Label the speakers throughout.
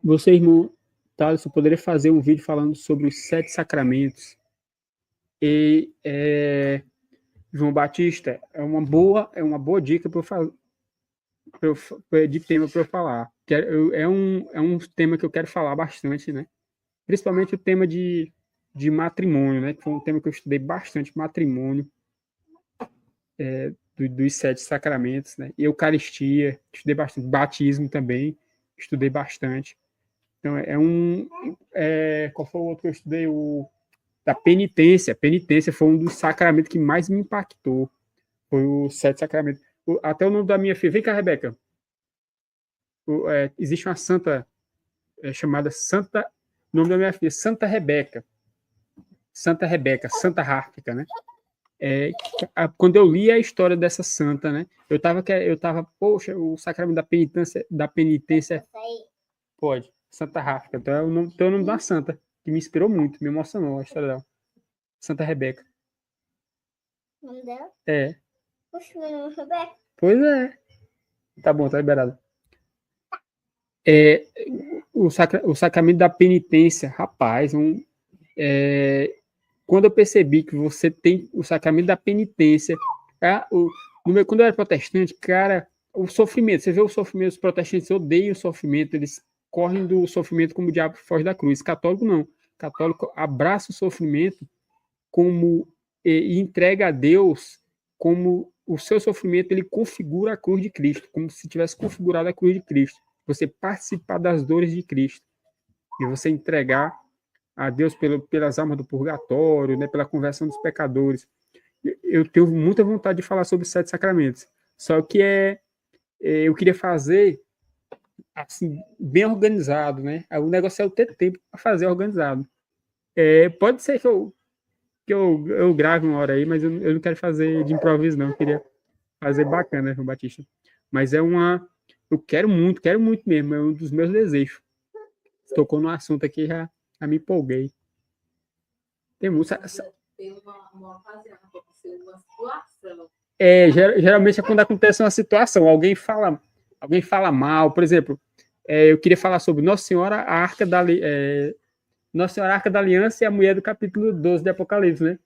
Speaker 1: Você, irmão Thales, eu poderia fazer um vídeo falando sobre os 7 sacramentos. E João Batista é uma boa dica de tema para eu falar. É um tema que eu quero falar bastante, né? Principalmente o tema de matrimônio, né? Que foi um tema que eu estudei bastante, matrimônio, dos 7 sacramentos, né? E Eucaristia, estudei bastante. Batismo também, estudei bastante. Então, qual foi o outro que eu estudei? O da penitência. A penitência foi um dos sacramentos que mais me impactou. Foi os 7 sacramentos. Até o nome da minha filha. Vem cá, Rebeca. Existe uma santa chamada Santa. O nome da minha filha, Santa Rebeca. Santa Rebeca, Santa Rárfica, né? Quando eu li a história dessa santa, né? Eu tava, poxa, o sacramento da penitência. Pode, Santa Rárfica. Então é o nome da santa, que me inspirou muito, me emocionou a história dela. Santa Rebeca.
Speaker 2: O nome dela?
Speaker 1: É.
Speaker 2: Poxa, meu nome é Rebeca.
Speaker 1: Pois é. Tá bom, tá liberado. O sacramento da penitência, rapaz, quando eu percebi que você tem o sacramento da penitência, quando eu era protestante, cara, o sofrimento, você vê o sofrimento, os protestantes odeiam o sofrimento, eles correm do sofrimento como o diabo foge da cruz. Católico não. Católico abraça o sofrimento e entrega a Deus como o seu sofrimento, ele configura a cruz de Cristo, como se tivesse configurado a cruz de Cristo. Você participar das dores de Cristo e você entregar a Deus pelas almas do purgatório, né, pela conversão dos pecadores. Eu tenho muita vontade de falar sobre os 7 sacramentos, só que eu queria fazer assim, bem organizado, né? O negócio é eu ter tempo para fazer organizado. Pode ser que eu grave uma hora aí, mas eu não quero fazer de improviso, não. Eu queria fazer bacana, João Batista. Mas eu quero muito mesmo, é um dos meus desejos. Tocou no assunto aqui, já me empolguei. Tem música. Tem uma ocasião, uma situação. Geralmente é quando acontece uma situação, alguém fala mal, por exemplo, eu queria falar sobre Nossa Senhora, a Arca da Aliança e a mulher do capítulo 12 de Apocalipse, né?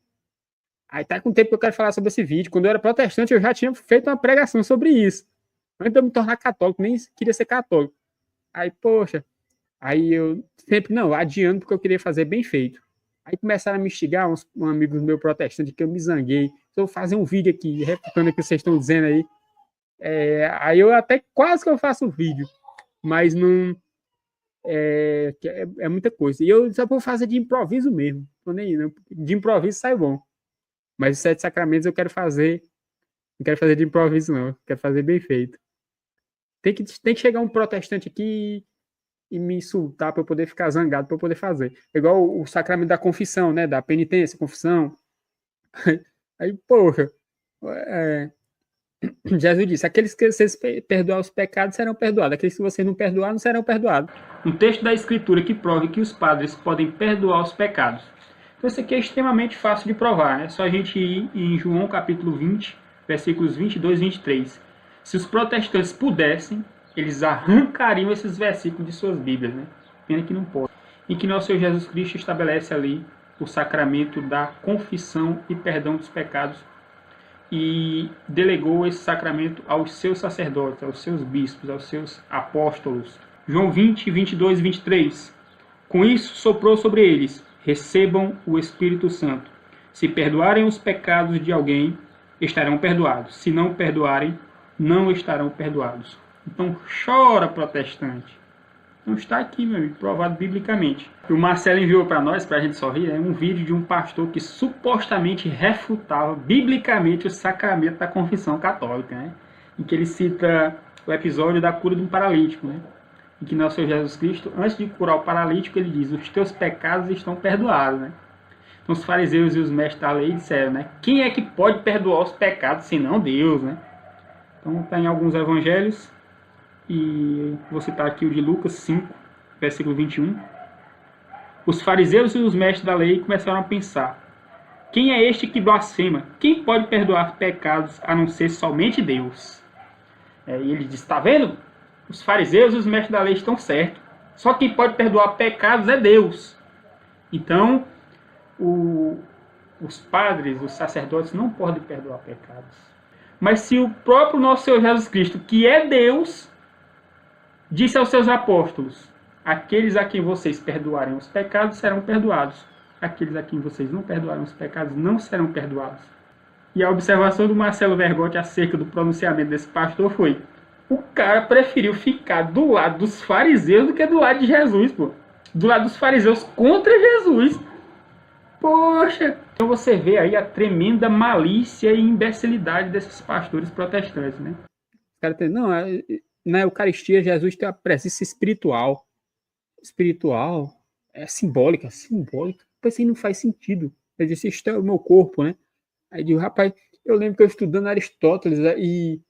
Speaker 1: Aí tá com tempo que eu quero falar sobre esse vídeo. Quando eu era protestante, eu já tinha feito uma pregação sobre isso. Antes de eu me tornar católico, nem queria ser católico. Aí, poxa, aí eu sempre, não, adiando porque eu queria fazer bem feito. Aí começaram a me instigar, um amigo meu protestante, que eu me zanguei. Então, eu vou fazer um vídeo aqui, refutando o que vocês estão dizendo aí. Aí eu até quase que eu faço um vídeo, mas não... É muita coisa. E eu só vou fazer de improviso mesmo. De improviso sai bom. Mas os 7 sacramentos eu quero fazer. Não quero fazer de improviso, não. Eu quero fazer bem feito. Tem que chegar um protestante aqui e me insultar para eu poder ficar zangado, para eu poder fazer. Igual o sacramento da confissão, né? Da penitência, confissão. Aí, porra. Jesus disse: aqueles que vocês perdoar os pecados serão perdoados, aqueles que vocês não perdoar não serão perdoados. Um texto da Escritura que prove que os padres podem perdoar os pecados. Então, isso aqui é extremamente fácil de provar, né? É só a gente ir em João capítulo 20, versículos 22 e 23. Se os protestantes pudessem, eles arrancariam esses versículos de suas Bíblias, né? Pena que não pode. Em que nosso Senhor Jesus Cristo estabelece ali o sacramento da confissão e perdão dos pecados e delegou esse sacramento aos seus sacerdotes, aos seus bispos, aos seus apóstolos. João 20, 22 e 23. Com isso soprou sobre eles: recebam o Espírito Santo. Se perdoarem os pecados de alguém, estarão perdoados. Se não perdoarem, não estarão perdoados. Então chora, protestante. Não está aqui, meu amigo, provado biblicamente. O Marcelo enviou para nós, para a gente sorrir, um vídeo de um pastor que supostamente refutava biblicamente o sacramento da confissão católica, né? Em que ele cita o episódio da cura de um paralítico, né? Em que nosso Senhor Jesus Cristo, antes de curar o paralítico, ele diz: os teus pecados estão perdoados, né? Então os fariseus e os mestres da lei disseram, né? Quem é que pode perdoar os pecados senão Deus, né? Então está em alguns evangelhos. E vou citar aqui o de Lucas 5, versículo 21. Os fariseus e os mestres da lei começaram a pensar: quem é este que blasfema? Quem pode perdoar pecados a não ser somente Deus? E ele diz: está vendo? Os fariseus e os mestres da lei estão certos. Só quem pode perdoar pecados é Deus. Então, os padres, os sacerdotes não podem perdoar pecados. Mas se o próprio nosso Senhor Jesus Cristo, que é Deus, disse aos seus apóstolos: aqueles a quem vocês perdoarem os pecados serão perdoados. Aqueles a quem vocês não perdoarem os pecados não serão perdoados. E a observação do Marcelo Vergotti acerca do pronunciamento desse pastor foi: o cara preferiu ficar do lado dos fariseus do que do lado de Jesus, pô. Do lado dos fariseus contra Jesus. Poxa! Então você vê aí a tremenda malícia e imbecilidade desses pastores protestantes, né? Os caras dizem, não, na Eucaristia Jesus tem uma presença espiritual. Espiritual é simbólica. Pois aí não faz sentido. Ele disse, isto é o meu corpo, né? Aí eu digo, rapaz, eu lembro que eu estudando Aristóteles e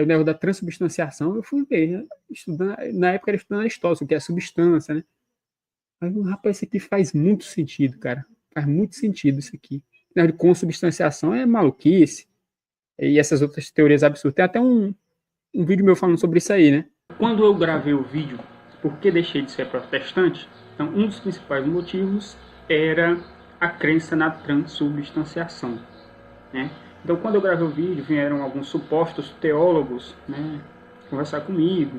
Speaker 1: o negócio da transubstanciação, eu fui ver, né? Na época era estudando Aristóteles, o que é a substância, né? Mas, rapaz, isso aqui faz muito sentido, cara. Faz muito sentido isso aqui. Na consubstanciação é maluquice. E essas outras teorias absurdas. Tem até um vídeo meu falando sobre isso aí, né? Quando eu gravei o vídeo, por que deixei de ser protestante? Então, um dos principais motivos era a crença na transubstanciação, né? Então, quando eu gravei o vídeo, vieram alguns supostos teólogos, né, conversar comigo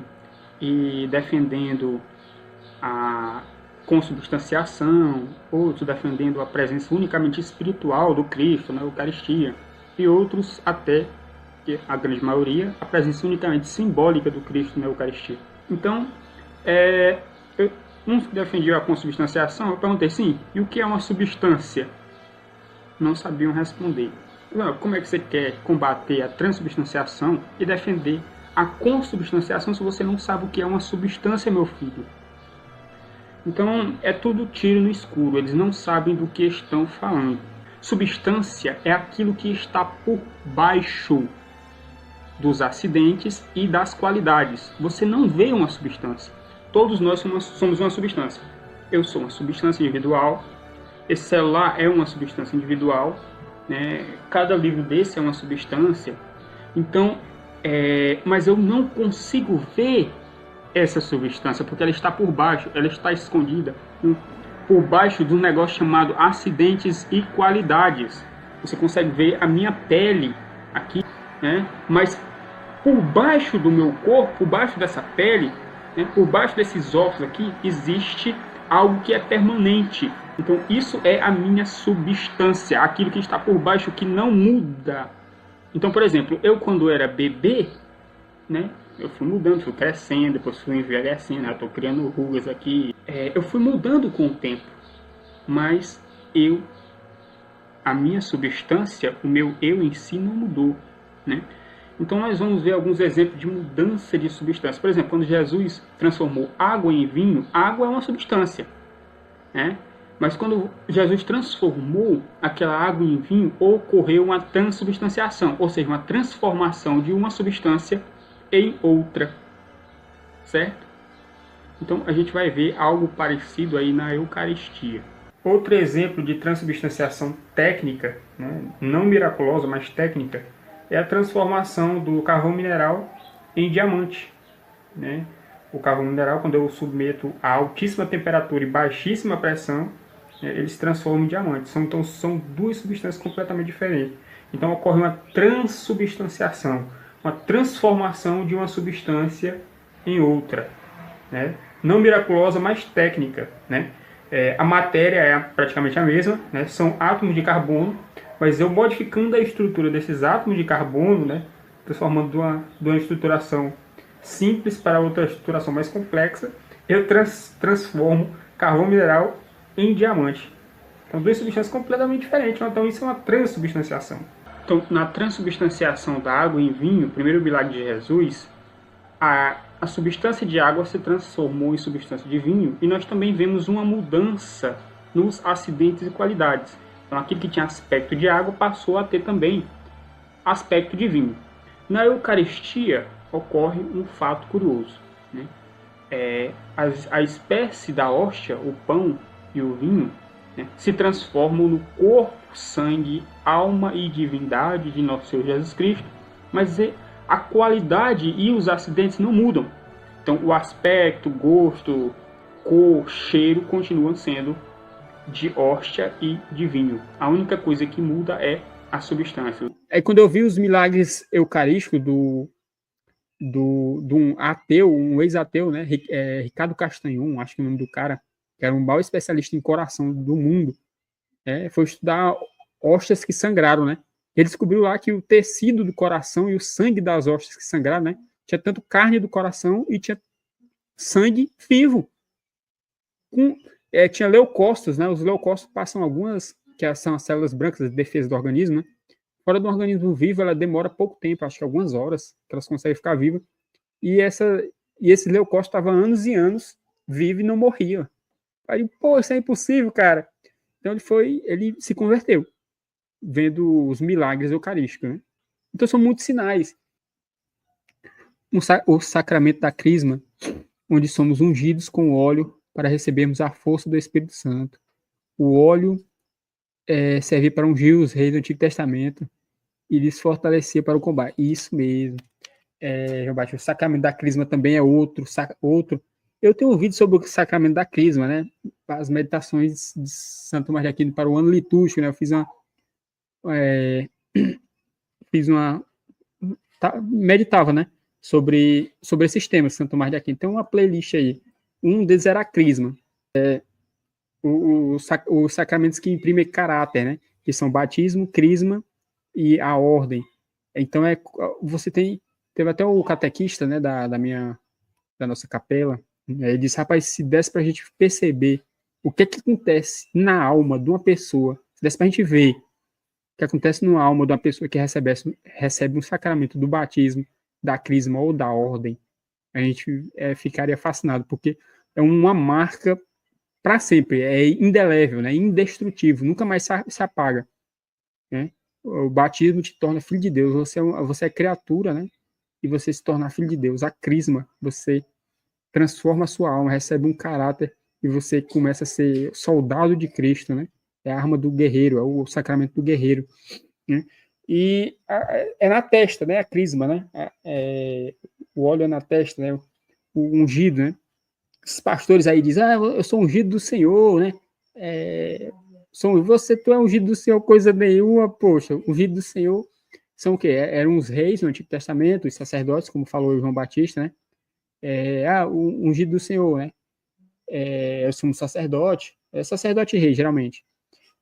Speaker 1: e defendendo a consubstanciação, outros defendendo a presença unicamente espiritual do Cristo na Eucaristia, e outros até, que a grande maioria, a presença unicamente simbólica do Cristo na Eucaristia. Então, uns que defendiam a consubstanciação, eu perguntei, sim, e o que é uma substância? Não sabiam responder. Como é que você quer combater a transubstanciação e defender a consubstanciação se você não sabe o que é uma substância, meu filho? Então, é tudo tiro no escuro, eles não sabem do que estão falando. Substância é aquilo que está por baixo dos acidentes e das qualidades. Você não vê uma substância. Todos nós somos uma substância. Eu sou uma substância individual, esse celular é uma substância individual, né? Cada livro desse é uma substância. Então, mas eu não consigo ver essa substância, porque ela está por baixo, ela está escondida por baixo de um negócio chamado acidentes e qualidades. Você consegue ver a minha pele aqui, né? Mas por baixo do meu corpo, por baixo dessa pele, né? Por baixo desses ossos aqui, existe algo que é permanente. Então isso é a minha substância, aquilo que está por baixo que não muda. Então, por exemplo, eu quando era bebê, né? Eu fui mudando, fui crescendo, depois fui envelhecendo, né? Eu estou criando rugas aqui. Eu fui mudando com o tempo, mas a minha substância, o meu eu em si não mudou, né? Então nós vamos ver alguns exemplos de mudança de substância. Por exemplo, quando Jesus transformou água em vinho, água é uma substância, né? Mas quando Jesus transformou aquela água em vinho, ocorreu uma transubstanciação, ou seja, uma transformação de uma substância em outra, certo? Então a gente vai ver algo parecido aí na Eucaristia. Outro exemplo de transubstanciação técnica, né, não miraculosa, mas técnica, é a transformação do carvão mineral em diamante, né? O carvão mineral, quando eu submeto a altíssima temperatura e baixíssima pressão, ele se transforma em diamante. Então são duas substâncias completamente diferentes. Então ocorre uma transubstanciação, uma transformação de uma substância em outra, né? Não miraculosa, mas técnica, né? A matéria é praticamente a mesma, né? São átomos de carbono, mas eu modificando a estrutura desses átomos de carbono, né? Transformando de uma estruturação simples para outra estruturação mais complexa, eu transformo carvão mineral em diamante. Então, duas substâncias completamente diferentes. Então, isso é uma transubstanciação. Então, na transubstanciação da água em vinho, primeiro milagre de Jesus, a substância de água se transformou em substância de vinho, e nós também vemos uma mudança nos acidentes e qualidades. Então, aquilo que tinha aspecto de água passou a ter também aspecto de vinho. Na Eucaristia ocorre um fato curioso, né? A espécie da hóstia, o pão e o vinho, né, se transformam no corpo, sangue, alma e divindade de nosso Senhor Jesus Cristo, mas a qualidade e os acidentes não mudam. Então, o aspecto, gosto, cor, cheiro continuam sendo de hóstia e de vinho. A única coisa que muda é a substância. Aí, quando eu vi os milagres eucarísticos de um ateu, um ex-ateu, né, Ricardo Castanhon, acho que é o nome do cara, que era um maior especialista em coração do mundo, foi estudar hóstias que sangraram, né? Ele descobriu lá que o tecido do coração e o sangue das hóstias que sangraram, né, tinha tanto carne do coração e tinha sangue vivo. Tinha leucócitos, né? Os leucócitos passam algumas, que são as células brancas de defesa do organismo, né? Fora do organismo vivo, ela demora pouco tempo, acho que algumas horas, que elas conseguem ficar vivas. E esse leucócito estava anos e anos vivo e não morria. Aí, pô, isso é impossível, cara. Então ele se converteu, vendo os milagres eucarísticos, né? Então são muitos sinais. O sacramento da crisma, onde somos ungidos com óleo para recebermos a força do Espírito Santo. O óleo serve para ungir os reis do Antigo Testamento e lhes fortalecer para o combate. Isso mesmo. João Batista, o sacramento da crisma também é outro. Eu tenho ouvido sobre o sacramento da crisma, né? As meditações de Santo Tomás de Aquino para o ano litúrgico, né? Eu meditava, né? Sobre esses temas, Santo Tomás de Aquino. Tem uma playlist aí. Um deles era a crisma. Os sacramentos que imprimem caráter, né? Que são batismo, crisma e a ordem. Então, teve até o catequista, né, da nossa capela, ele disse, rapaz, se desse pra gente perceber o que acontece na alma de uma pessoa, se desse pra gente ver o que acontece na alma de uma pessoa que recebe um sacramento do batismo, da crisma ou da ordem, a gente ficaria fascinado, porque é uma marca para sempre, é indelével, né, indestrutível, nunca mais se apaga, né? O batismo te torna filho de Deus, você é criatura, né? E você se torna filho de Deus. A crisma, você transforma a sua alma, recebe um caráter e você começa a ser soldado de Cristo, né? É a arma do guerreiro, é o sacramento do guerreiro, né? E é na testa, né? A crisma, né? O óleo é na testa, né? O ungido, né? Os pastores aí dizem, eu sou ungido do Senhor, né? Tu é ungido do Senhor, coisa nenhuma, poxa, ungido do Senhor são o quê? Eram os reis no Antigo Testamento, os sacerdotes, como falou o João Batista, né? O ungido do Senhor, né? Eu sou um sacerdote, sacerdote e rei, geralmente.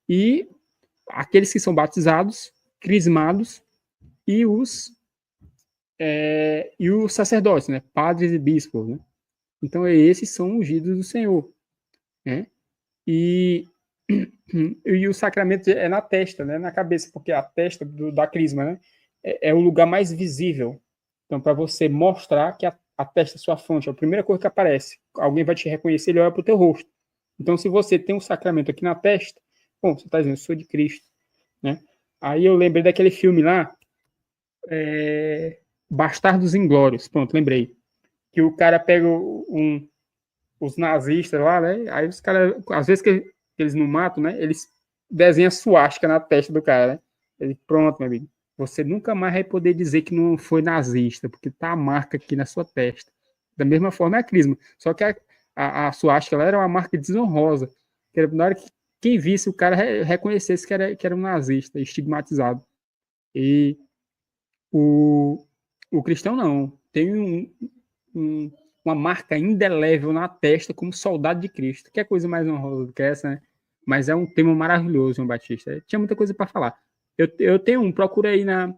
Speaker 1: E aqueles que são batizados, crismados, e os sacerdotes, né? Padres e bispos, né? Então, esses são ungidos do Senhor, né? E o sacramento é na testa, né? Na cabeça, porque a testa da crisma, né? É o lugar mais visível. Então, para você mostrar que a testa é sua fonte, é a primeira coisa que aparece. Alguém vai te reconhecer, ele olha para o teu rosto. Então, se você tem um sacramento aqui na testa, bom, você está dizendo, eu sou de Cristo, né? Aí eu lembrei daquele filme lá, Bastardos Inglórios, pronto, lembrei. Que o cara pega os nazistas lá, né? Aí os caras, às vezes que eles não matam, né? Eles desenham suástica na testa do cara, né? Ele, pronto, meu amigo. Você nunca mais vai poder dizer que não foi nazista, porque tá a marca aqui na sua testa. Da mesma forma é a crisma. Só que a suástica ela era uma marca desonrosa. Que era, na hora que quem visse o cara reconhecesse que era um nazista, estigmatizado. E o cristão não. Tem uma marca indelével na testa como soldado de Cristo. Que é coisa mais honrosa do que essa, né? Mas é um tema maravilhoso, João Batista. Tinha muita coisa para falar. Eu tenho procura aí na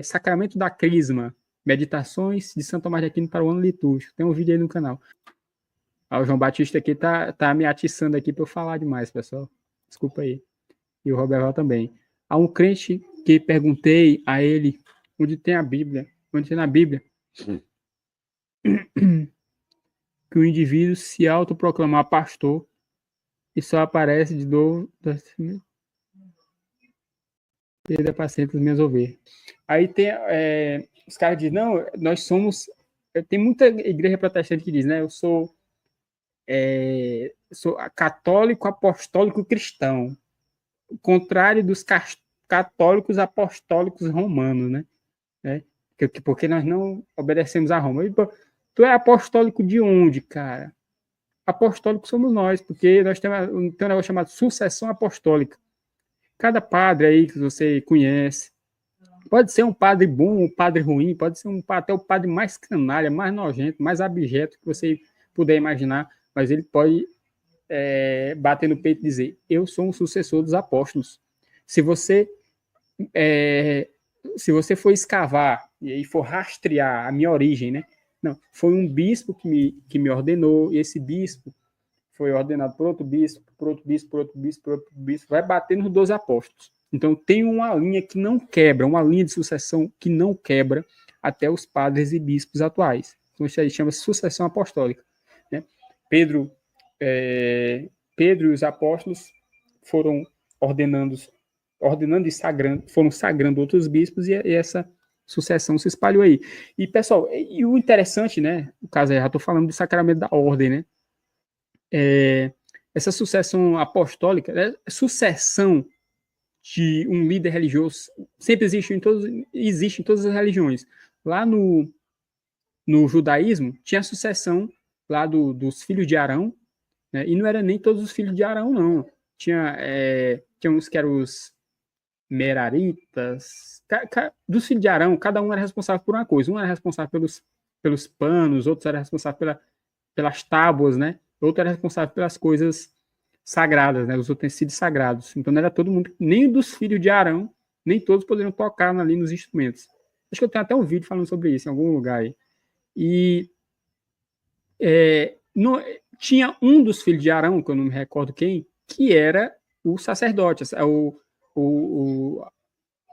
Speaker 1: Sacramento da Crisma, Meditações de Santo Tomás de Aquino para o ano litúrgico. Tem um vídeo aí no canal. O João Batista aqui tá me atiçando aqui para eu falar demais, pessoal. Desculpa aí. E o Roberval também. Há um crente que perguntei a ele onde tem a Bíblia, onde tem na Bíblia que o indivíduo se autoproclamar pastor e só aparece de novo perda paciente das minhas ovelhas. Aí tem os caras dizem, não, nós somos... Tem muita igreja protestante que diz, né? Eu sou católico, apostólico, cristão. O contrário dos católicos apostólicos romanos, né? Porque nós não obedecemos a Roma. Tu é apostólico de onde, cara? Apostólico somos nós, porque nós temos um negócio chamado sucessão apostólica. Cada padre aí que você conhece, pode ser um padre bom, um padre ruim, pode ser até o padre mais canalha, mais nojento, mais abjeto que você puder imaginar, mas ele pode bater no peito e dizer: eu sou um sucessor dos apóstolos. Se você for escavar e aí for rastrear a minha origem, né? Não, foi um bispo que me ordenou, e esse bispo foi ordenado por outro bispo, por outro bispo, por outro bispo, por outro bispo, vai bater nos 12 apóstolos. Então tem uma linha que não quebra, uma linha de sucessão que não quebra até os padres e bispos atuais. Então isso aí chama sucessão apostólica, né? Pedro e os apóstolos foram ordenando e sagrando, foram sagrando outros bispos, e essa sucessão se espalhou aí. E, pessoal, e o interessante, né? No caso aí, já estou falando do sacramento da ordem, né? Essa sucessão apostólica, sucessão de um líder religioso, sempre existe em todas as religiões. Lá no judaísmo, tinha a sucessão lá dos filhos de Arão, né? E não era nem todos os filhos de Arão, não. Tinha uns que eram os Meraritas. Dos filhos de Arão, cada um era responsável por uma coisa. Um era responsável pelos panos, outro era responsável pelas tábuas, né? Outro era responsável pelas coisas sagradas, né? Os utensílios sagrados. Então não era todo mundo, nem dos filhos de Arão, nem todos poderiam tocar ali nos instrumentos. Acho que eu tenho até um vídeo falando sobre isso em algum lugar aí. E tinha um dos filhos de Arão, que eu não me recordo quem, que era o sacerdote.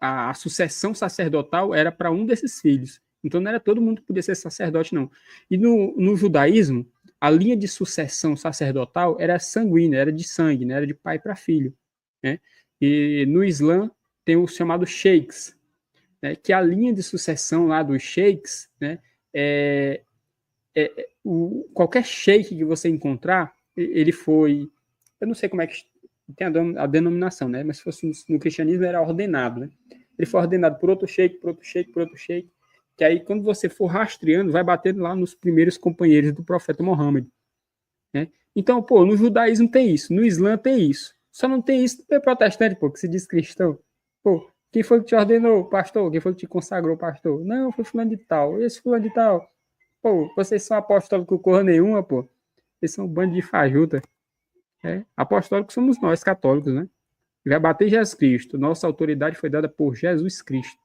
Speaker 1: A sucessão sacerdotal era para um desses filhos. Então não era todo mundo que podia ser sacerdote, não. E no judaísmo, a linha de sucessão sacerdotal era sanguínea, era de sangue, né? Era de pai para filho, né? E no Islã tem o chamado sheikhs, né? Que a linha de sucessão lá dos sheikhs, né? Qualquer sheik que você encontrar, ele foi, eu não sei como é que tem a denominação, né? Mas se fosse no cristianismo era ordenado, né? Ele foi ordenado por outro sheik, por outro sheik, por outro sheik, que aí quando você for rastreando, vai batendo lá nos primeiros companheiros do profeta Mohammed, né? Então, pô, no judaísmo tem isso, no Islã tem isso. Só não tem isso no protestante, pô, que se diz cristão. Pô, quem foi que te ordenou, pastor? Quem foi que te consagrou, pastor? Não, foi fulano de tal. Esse fulano de tal. Pô, vocês são apostólicos porra nenhuma, pô. Vocês são um bando de fajuta. Apostólicos somos nós, católicos, né? Vai bater Jesus Cristo. Nossa autoridade foi dada por Jesus Cristo.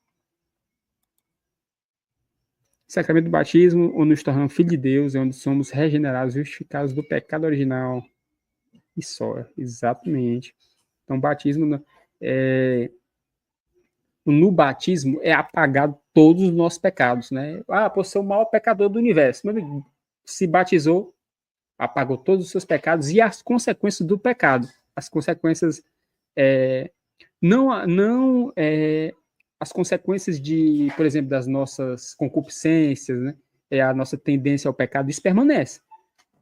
Speaker 1: Sacramento do batismo, onde nos tornamos filhos de Deus, é onde somos regenerados, justificados do pecado original. E só, exatamente. Então, batismo, no batismo é apagado todos os nossos pecados, né? Por ser o maior pecador do universo. Mas se batizou, apagou todos os seus pecados e as consequências do pecado. As consequências as consequências de, por exemplo, das nossas concupiscências, né? A nossa tendência ao pecado, isso permanece.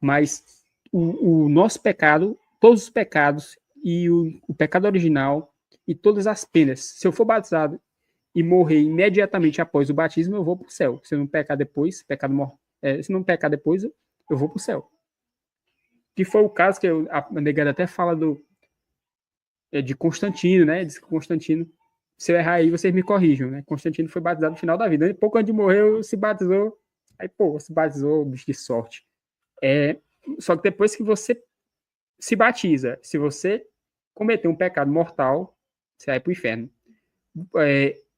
Speaker 1: Mas o nosso pecado, todos os pecados e o pecado original e todas as penas, se eu for batizado e morrer imediatamente após o batismo, eu vou para o céu. Se eu não pecar depois, se não pecar depois, eu vou para o céu. Que foi o caso que a negada até fala de Constantino, né? Diz que Constantino, se eu errar aí, vocês me corrijam, né? Constantino foi batizado no final da vida. Pouco antes de morrer, se batizou. Aí, se batizou, bicho de sorte. Só que depois que você se batiza, se você cometer um pecado mortal, você vai para o inferno.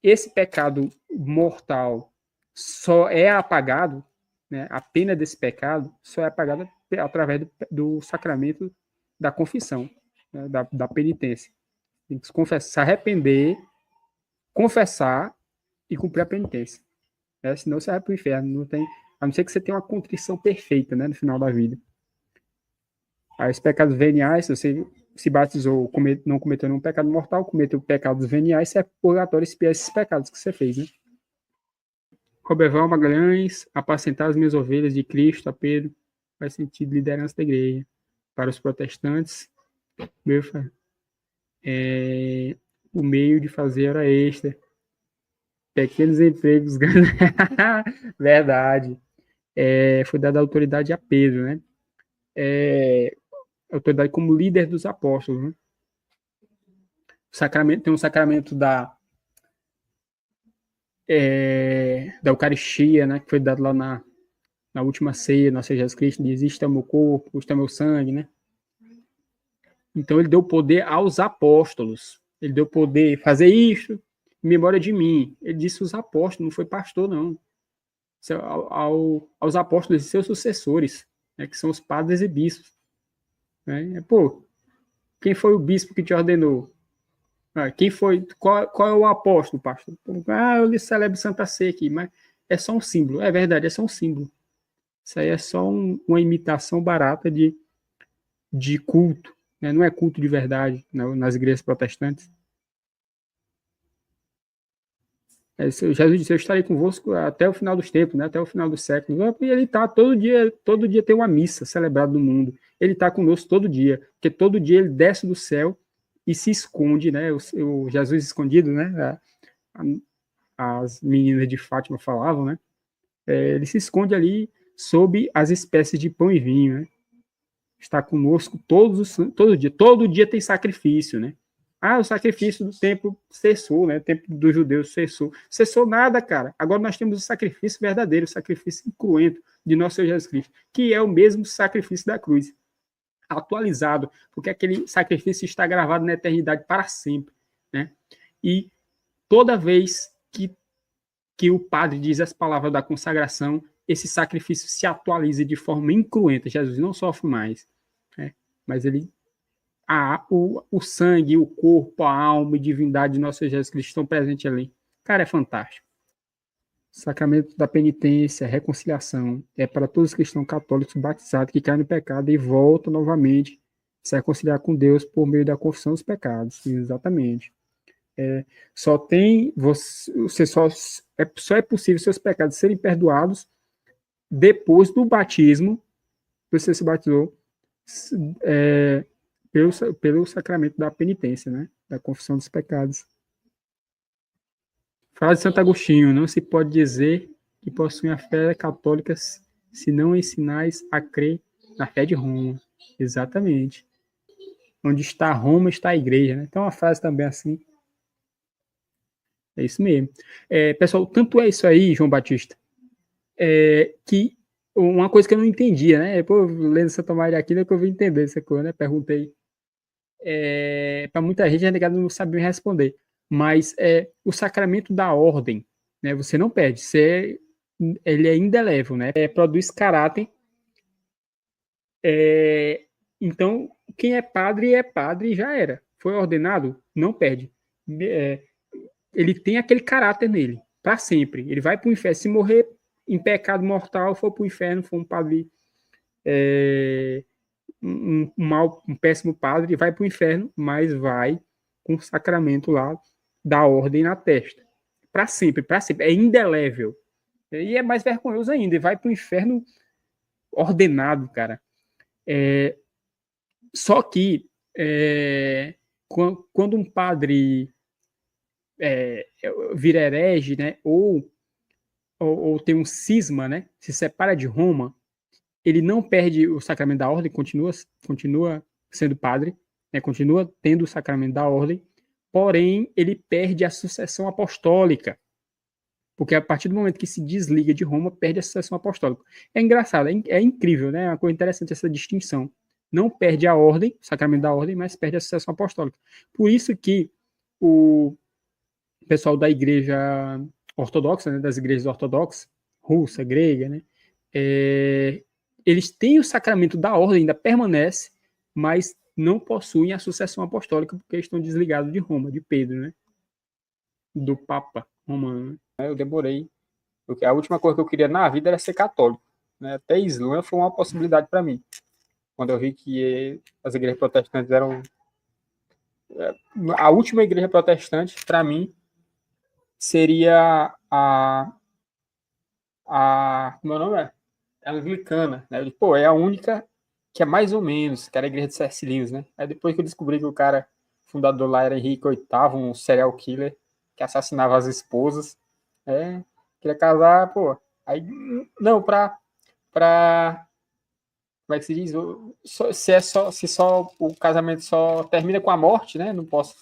Speaker 1: Esse pecado mortal só é apagado, né? A pena desse pecado só é apagada através do sacramento da confissão, né? da penitência. Tem que se confessar, se arrepender, confessar e cumprir a penitência. Senão você vai para o inferno. Não tem, a não ser que você tenha uma contrição perfeita, né, no final da vida. Aí os pecados veniais, se você se batizou, não cometeu nenhum pecado mortal, cometeu pecados veniais, você é purgatório expiar esses pecados que você fez, né? Roberval Magalhães, apacentar as minhas ovelhas de Cristo, a Pedro, faz sentido liderança da igreja. Para os protestantes, o meio de fazer hora extra. Pequenos empregos. Verdade. foi dada autoridade a Pedro, né? Autoridade como líder dos apóstolos, né? Tem um sacramento da Eucaristia, né? Que foi dado lá na última ceia, nosso Jesus Cristo, diz: isto é o meu corpo, isto é o meu sangue, né? Então ele deu poder aos apóstolos. Ele deu poder fazer isto em memória de mim. Ele disse os apóstolos, não foi pastor, não. Aos apóstolos e seus sucessores, né, que são os padres e bispos. Né? Pô, quem foi o bispo que te ordenou? Quem foi? Qual é o apóstolo, pastor? Eu lhe celebro Santa Sé aqui, mas é só um símbolo. É verdade, é só um símbolo. Isso aí é só uma imitação barata de culto. Né? Não é culto de verdade nas igrejas protestantes. Jesus disse: eu estarei convosco até o final dos tempos, né? Até o final dos séculos. E ele está todo dia tem uma missa celebrada no mundo. Ele está conosco todo dia, porque todo dia ele desce do céu e se esconde, né? O Jesus escondido, né? As meninas de Fátima falavam, né? Ele se esconde ali sob as espécies de pão e vinho, né? Está conosco todo dia tem sacrifício, né? O sacrifício do templo cessou, né? O templo dos judeus cessou. Cessou nada, cara. Agora nós temos o sacrifício verdadeiro, o sacrifício incruento de nosso Senhor Jesus Cristo, que é o mesmo sacrifício da cruz, atualizado, porque aquele sacrifício está gravado na eternidade para sempre, né? E toda vez que o padre diz as palavras da consagração, esse sacrifício se atualiza de forma incruenta. Jesus não sofre mais, né? Mas ele o sangue, o corpo, a alma e divindade de nosso Jesus Cristo estão presentes ali. Cara, é fantástico. Sacramento da penitência, reconciliação, é para todos os cristãos católicos batizados que caem no pecado e voltam novamente a se reconciliar com Deus por meio da confissão dos pecados. Exatamente. Só é possível seus pecados serem perdoados depois do batismo, você se batizou, pelo sacramento da penitência, né? Da confissão dos pecados. Frase de Santo Agostinho: não se pode dizer que possuem a fé católica se não ensinais a crer na fé de Roma. Exatamente. Onde está Roma, está a igreja, né? Então, uma frase também assim. É isso mesmo. Pessoal, tanto é isso aí, João Batista, que uma coisa que eu não entendia, né? Pô, lendo Santa Maria de Aquino, que eu vim entender essa coisa, né? Perguntei para muita gente, a negada não sabe me responder. Mas o sacramento da ordem, né? Você não perde. Ele é indelével, né? Produz caráter. Então, quem é padre e já era. Foi ordenado, não perde. Ele tem aquele caráter nele, para sempre. Ele vai para o inferno. Se morrer em pecado mortal, for para o inferno, for um padre um péssimo padre, vai para o inferno, mas vai com o sacramento lá da ordem na testa. Para sempre, para sempre. É indelével. E é mais vergonhoso ainda. Ele vai para o inferno ordenado, cara. Só que quando um padre vira herege, né, ou tem um cisma, né, se separa de Roma, ele não perde o sacramento da ordem, continua sendo padre, né, continua tendo o sacramento da ordem, porém ele perde a sucessão apostólica, porque a partir do momento que se desliga de Roma, perde a sucessão apostólica. É engraçado, é incrível, né? É uma coisa interessante essa distinção. Não perde a ordem, o sacramento da ordem, mas perde a sucessão apostólica. Por isso que o pessoal da igreja ortodoxa, né, das igrejas ortodoxas, russa, grega, né, eles têm o sacramento da ordem, ainda permanece, mas não possuem a sucessão apostólica porque estão desligados de Roma, de Pedro, né, do Papa romano. Eu demorei, porque a última coisa que eu queria na vida era ser católico, né? Até Islã foi uma possibilidade para mim, quando eu vi que as igrejas protestantes eram a última igreja protestante para mim seria como é o nome? A anglicana, né? É a única que é mais ou menos, que era a igreja de C.S. Lewis, né? Aí depois que eu descobri que o cara fundador lá era Henrique VIII, um serial killer que assassinava as esposas, queria casar, aí, não, para, como é que se diz? Se só o casamento só termina com a morte, né? Não posso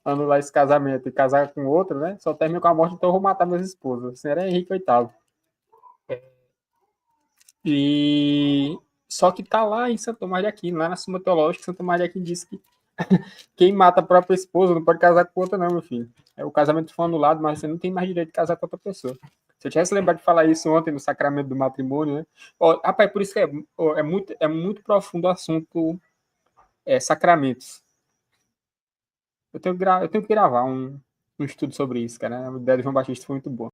Speaker 1: anular esse casamento e casar com outro, né? Só termina com a morte, então eu vou matar meus esposos. Assim era Henrique VIII. E só que tá lá em Santo Tomás de Aquino, lá na Suma Teológica, Santo Tomás de Aquino disse que quem mata a própria esposa não pode casar com outra, não, meu filho. O casamento foi anulado, mas você não tem mais direito de casar com outra pessoa. Se eu tivesse lembrado de falar isso ontem no sacramento do matrimônio, né? Ó, rapaz, por isso que é muito profundo o assunto sacramentos. Eu tenho que gravar um estudo sobre isso, cara. A ideia de João Batista foi muito boa.